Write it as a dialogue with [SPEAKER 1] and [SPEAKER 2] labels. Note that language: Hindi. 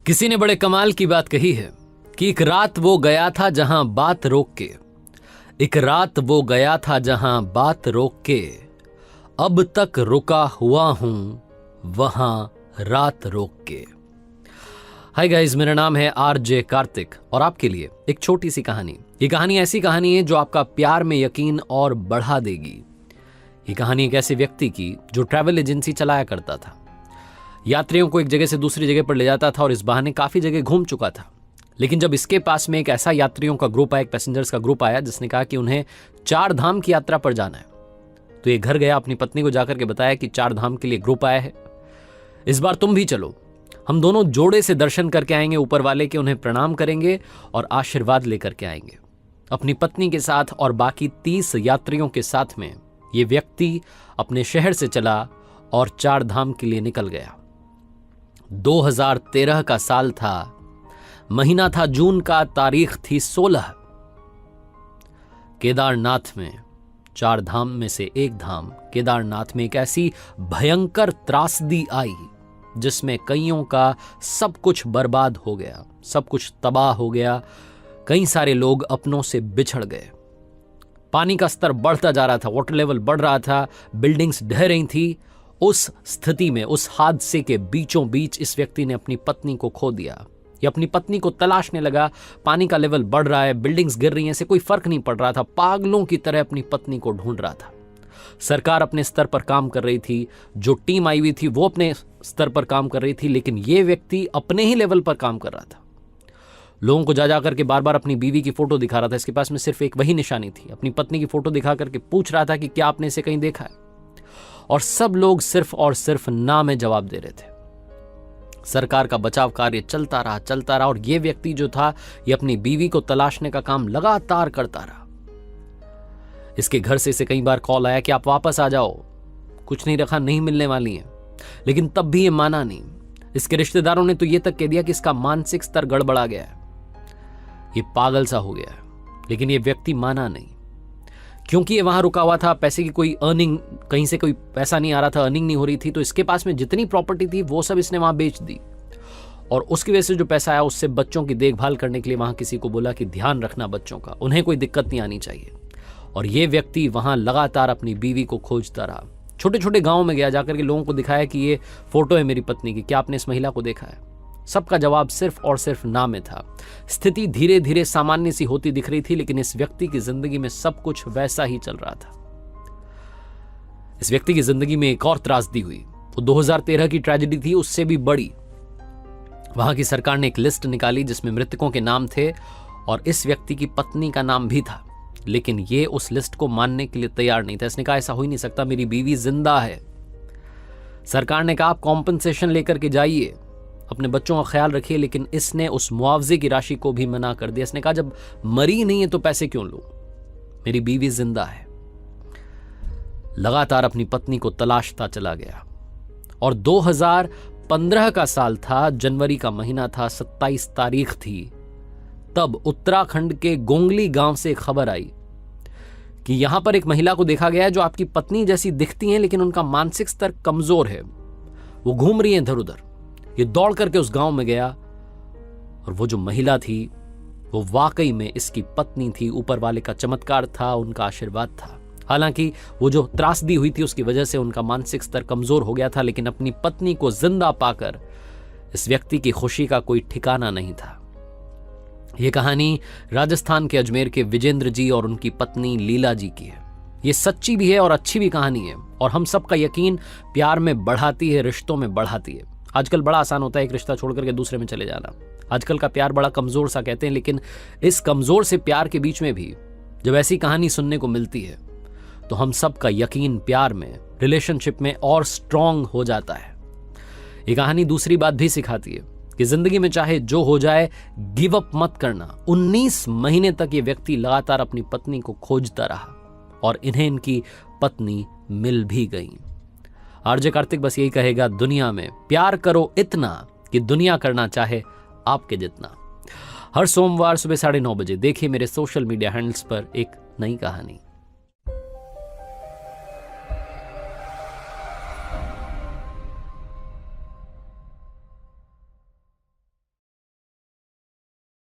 [SPEAKER 1] किसी ने बड़े कमाल की बात कही है कि एक रात वो गया था जहां बात रोक के, एक रात वो गया था जहां बात रोक के, अब तक रुका हुआ हूं वहां रात रोक के। हाय गाइस, मेरा नाम है आरजे कार्तिक और आपके लिए एक छोटी सी कहानी। ये कहानी ऐसी कहानी है जो आपका प्यार में यकीन और बढ़ा देगी। ये कहानी एक ऐसे व्यक्ति की जो ट्रैवल एजेंसी चलाया करता था, यात्रियों को एक जगह से दूसरी जगह पर ले जाता था और इस बहाने काफी जगह घूम चुका था। लेकिन जब इसके पास में एक ऐसा यात्रियों का ग्रुप आया, एक पैसेंजर्स का ग्रुप आया जिसने कहा कि उन्हें 4 धाम की यात्रा पर जाना है, तो ये घर गया, अपनी पत्नी को जाकर के बताया कि 4 धाम के लिए ग्रुप आया है, इस बार तुम भी चलो, हम दोनों जोड़े से दर्शन करके आएंगे ऊपर वाले के, उन्हें प्रणाम करेंगे और आशीर्वाद लेकर के आएंगे। अपनी पत्नी के साथ और बाकी 30 यात्रियों के साथ में ये व्यक्ति अपने शहर से चला और 4 धाम के लिए निकल गया। 2013 का साल था, महीना था जून का, तारीख थी 16। केदारनाथ में 4 धाम में से एक धाम केदारनाथ में एक ऐसी भयंकर त्रासदी आई जिसमें कईयों का सब कुछ बर्बाद हो गया, सब कुछ तबाह हो गया। कई सारे लोग अपनों से बिछड़ गए। पानी का स्तर बढ़ता जा रहा था, वाटर लेवल बढ़ रहा था, बिल्डिंग्स ढह रही थी। उस स्थिति में, उस हादसे के बीचों बीच इस व्यक्ति ने अपनी पत्नी को खो दिया। ये अपनी पत्नी को तलाशने लगा। पानी का लेवल बढ़ रहा है, बिल्डिंग्स गिर रही हैं, ऐसे कोई फर्क नहीं पड़ रहा था। पागलों की तरह अपनी पत्नी को ढूंढ रहा था। सरकार अपने स्तर पर काम कर रही थी, जो टीम आई हुई थी वो अपने स्तर पर काम कर रही थी, लेकिन ये व्यक्ति अपने ही लेवल पर काम कर रहा था। लोगों को जा करके बार बार अपनी बीवी की फोटो दिखा रहा था। इसके पास में सिर्फ एक वही निशानी थी, अपनी पत्नी की फोटो दिखा करके पूछ रहा था कि क्या आपने इसे कहीं देखा है, और सब लोग सिर्फ और सिर्फ ना में जवाब दे रहे थे। सरकार का बचाव कार्य चलता रहा और यह व्यक्ति जो था ये अपनी बीवी को तलाशने का काम लगातार करता रहा। इसके घर से इसे कई बार कॉल आया कि आप वापस आ जाओ, कुछ नहीं रखा, नहीं मिलने वाली है, लेकिन तब भी ये माना नहीं। इसके रिश्तेदारों ने तो ये तक कह दिया कि इसका मानसिक स्तर गड़बड़ा गया है, ये पागल सा हो गया है, लेकिन ये व्यक्ति माना नहीं। क्योंकि ये वहां रुका हुआ था, पैसे की कोई अर्निंग, कहीं से कोई पैसा नहीं आ रहा था, अर्निंग नहीं हो रही थी, तो इसके पास में जितनी प्रॉपर्टी थी वो सब इसने वहां बेच दी और उसकी वजह से जो पैसा आया उससे बच्चों की देखभाल करने के लिए वहां किसी को बोला कि ध्यान रखना बच्चों का, उन्हें कोई दिक्कत नहीं आनी चाहिए। और ये व्यक्ति वहां लगातार अपनी बीवी को खोजता रहा। छोटे छोटे गाँव में गया, जाकर के लोगों को दिखाया कि ये फोटो है मेरी पत्नी की, क्या आपने इस महिला को देखा है? सबका जवाब सिर्फ और सिर्फ ना में था। स्थिति धीरे धीरे सामान्य सी होती दिख रही थी, लेकिन इस व्यक्ति की जिंदगी में सब कुछ वैसा ही चल रहा था। इस व्यक्ति की जिंदगी में एक और त्रासदी हुई। वो 2013 की ट्रेजेडी थी, उससे भी बड़ी। वहां की सरकार ने एक लिस्ट निकाली जिसमें मृतकों के नाम थे और इस व्यक्ति की पत्नी का नाम भी था, लेकिन ये उस लिस्ट को मानने के लिए तैयार नहीं था। इसने कहा ऐसा हो ही नहीं सकता, मेरी बीवी जिंदा है। सरकार ने कहा आप कॉम्पनसेशन लेकर के जाइए, अपने बच्चों का ख्याल रखिए, लेकिन इसने उस मुआवजे की राशि को भी मना कर दिया। इसने कहा जब मरी नहीं है तो पैसे क्यों लूं, मेरी बीवी जिंदा है। लगातार अपनी पत्नी को तलाशता चला गया और 2015 का साल था, जनवरी का महीना था, 27 तारीख थी। तब उत्तराखंड के गोंगली गांव से एक खबर आई कि यहां पर एक महिला को देखा गया है जो आपकी पत्नी जैसी दिखती हैं, लेकिन उनका मानसिक स्तर कमजोर है। वो घूम रही है इधर उधर। ये दौड़ करके उस गांव में गया और वो जो महिला थी वो वाकई में इसकी पत्नी थी। ऊपर वाले का चमत्कार था, उनका आशीर्वाद था। हालांकि वो जो त्रासदी हुई थी उसकी वजह से उनका मानसिक स्तर कमजोर हो गया था, लेकिन अपनी पत्नी को जिंदा पाकर इस व्यक्ति की खुशी का कोई ठिकाना नहीं था। यह कहानी राजस्थान के अजमेर के विजेंद्र जी और उनकी पत्नी लीला जी की है। ये सच्ची भी है और अच्छी भी कहानी है और हम सबका यकीन प्यार में बढ़ाती है, रिश्तों में बढ़ाती है। आजकल बड़ा आसान होता है एक रिश्ता छोड़ करके दूसरे में चले जाना। आजकल का प्यार बड़ा कमजोर सा कहते हैं, लेकिन इस कमजोर से प्यार के बीच में भी जब ऐसी कहानी सुनने को मिलती है तो हम सबका यकीन प्यार में, रिलेशनशिप में और स्ट्रांग हो जाता है। ये कहानी दूसरी बात भी सिखाती है कि जिंदगी में चाहे जो हो जाए, गिव अप मत करना। 19 महीने तक ये व्यक्ति लगातार अपनी पत्नी को खोजता रहा और इन्हें इनकी पत्नी मिल भी गई। आरजे कार्तिक बस यही कहेगा, दुनिया में प्यार करो इतना कि दुनिया करना चाहे आपके जितना। हर सोमवार सुबह 9:30 बजे देखिए मेरे सोशल मीडिया हैंडल्स पर एक नई कहानी।